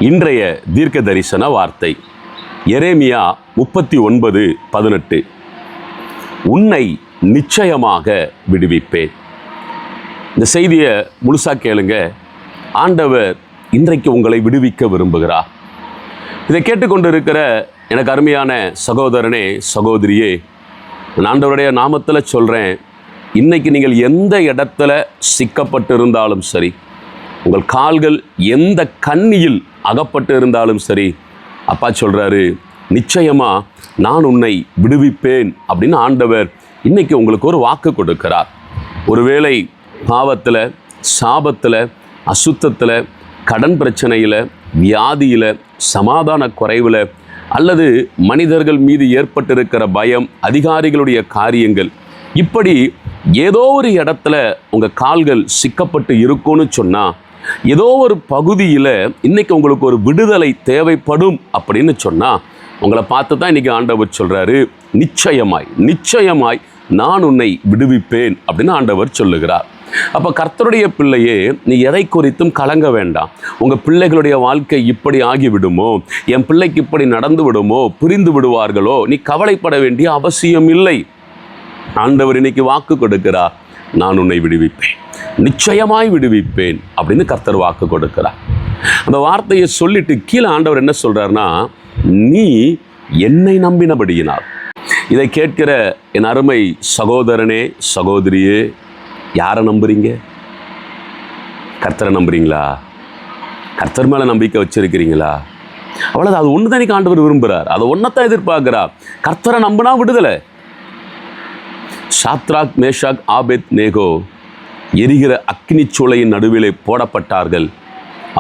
இன்றைய தீர்க்க தரிசன வார்த்தை எரேமியா 39:18. உன்னை நிச்சயமாக விடுவிப்பேன். இந்த செய்தியை முழுசா கேளுங்க. ஆண்டவர் இன்றைக்கு உங்களை விடுவிக்க விரும்புகிறார். இதை கேட்டுக்கொண்டிருக்கிற எனக்கு அருமையான சகோதரனே, சகோதரியே, நான் ஆண்டவருடைய நாமத்தில் சொல்கிறேன், இன்னைக்கு நீங்கள் எந்த இடத்துல சிக்கப்பட்டு இருந்தாலும் சரி, உங்கள் கால்கள் எந்த கண்ணியில் அகப்பட்டு இருந்தாலும் சரி, அப்பா சொல்கிறாரு, நிச்சயமாக நான் உன்னை விடுவிப்பேன் அப்படின்னு ஆண்டவர் இன்னைக்கு உங்களுக்கு ஒரு வாக்கு கொடுக்கிறார். ஒருவேளை பாவத்தில், சாபத்தில், அசுத்தத்தில், கடன் பிரச்சனையில், வியாதியில், சமாதான குறைவில், அல்லது மனிதர்கள் மீது ஏற்பட்டிருக்கிற பயம், அதிகாரிகளுடைய காரியங்கள், இப்படி ஏதோ ஒரு இடத்துல உங்கள் கால்கள் சிக்கப்பட்டு இருக்கும்னு சொன்னால், ஏதோ ஒரு பகுதியில் இன்னைக்கு உங்களுக்கு ஒரு விடுதலை தேவைப்படும் அப்படின்னு சொன்னால், உங்களை பார்த்து தான் இன்றைக்கி ஆண்டவர் சொல்கிறாரு, நிச்சயமாய் நான் உன்னை விடுவிப்பேன் அப்படின்னு ஆண்டவர் சொல்லுகிறார். அப்போ கர்த்தருடைய பிள்ளையே, நீ எதை குறித்தும் கலங்க வேண்டாம். உங்கள் பிள்ளைகளுடைய வாழ்க்கை இப்படி ஆகிவிடுமோ, என் பிள்ளைக்கு இப்படி நடந்து விடுமோ, பிரிந்து விடுவார்களோ, நீ கவலைப்பட வேண்டிய அவசியம் இல்லை. ஆண்டவர் இன்னைக்கு வாக்கு கொடுக்கிறார், நான் உன்னை விடுவிப்பேன், நிச்சயமாய் விடுவிப்பேன் அப்படின்னு கர்த்தர் வாக்கு கொடுக்கிறார். அந்த வார்த்தையை சொல்லிட்டு கீழே ஆண்டவர் என்ன சொல்றாருன்னா, நீ என்னை நம்பினபடியினால். இதை கேட்கிற என் அருமை சகோதரனே, சகோதரியே, யாரை நம்புறீங்க? கர்த்தரை நம்புறீங்களா? கர்த்தர் மேலே நம்பிக்கை வச்சிருக்கிறீங்களா? அவ்வளோதான். அது ஒன்று தான் ஆண்டவர் விரும்புகிறார், அதை ஒன்றைத்தான் எதிர்பார்க்கிறார். கர்த்தரை நம்பினா விடுதலை. சாத்ராக், மேஷாக், ஆபேத் நேகோ எரிகிற அக்கினி சூளையின் நடுவிலே போடப்பட்டார்கள்.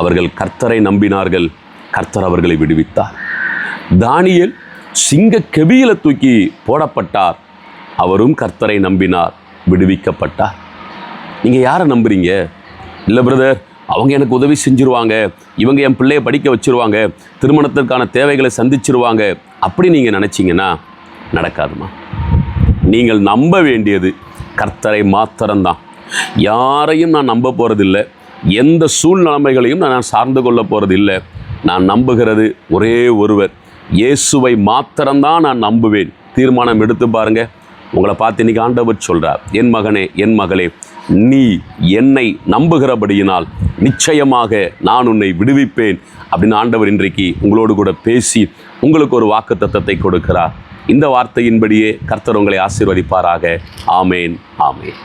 அவர்கள் கர்த்தரை நம்பினார்கள், கர்த்தர் அவர்களை விடுவித்தார். தானியேல் சிங்க கெபியில தூக்கி போடப்பட்டார், அவரும் கர்த்தரை நம்பினார், விடுவிக்கப்பட்டார். நீங்கள் யாரை நம்புறீங்க? இல்லை பிரதர், அவங்க எனக்கு உதவி செஞ்சுருவாங்க, இவங்க என் பிள்ளையை படிக்க வச்சுருவாங்க, திருமணத்திற்கான தேவைகளை சந்திச்சிருவாங்க, அப்படி நீங்கள் நினச்சிங்கன்னா நடக்காதுமா. நீங்கள் நம்ப வேண்டியது கர்த்தரை மாத்திரம்தான். யாரையும் நான் நம்ப போகிறதில்லை, எந்த சூழ்நிலைமைகளையும் நான் சார்ந்து கொள்ள போகிறதில்லை. நான் நம்புகிறது ஒரே ஒருவர், இயேசுவை மாத்திரம்தான் நான் நம்புவேன். தீர்மானம் எடுத்து பாருங்க. உங்களை பார்த்து இன்னைக்கு ஆண்டவர் சொல்கிறார், என் மகனே, என் மகளே, நீ என்னை நம்புகிறபடியினால் நிச்சயமாக நான் உன்னை விடுவிப்பேன் அப்படின்னு ஆண்டவர் இன்றைக்கு உங்களோடு கூட பேசி உங்களுக்கு ஒரு வாக்குத்தத்தத்தை கொடுக்கிறார். இந்த வார்த்தையின்படியே கர்த்தர் உங்களை ஆசீர்வதிப்பாராக. ஆமேன், ஆமேன்.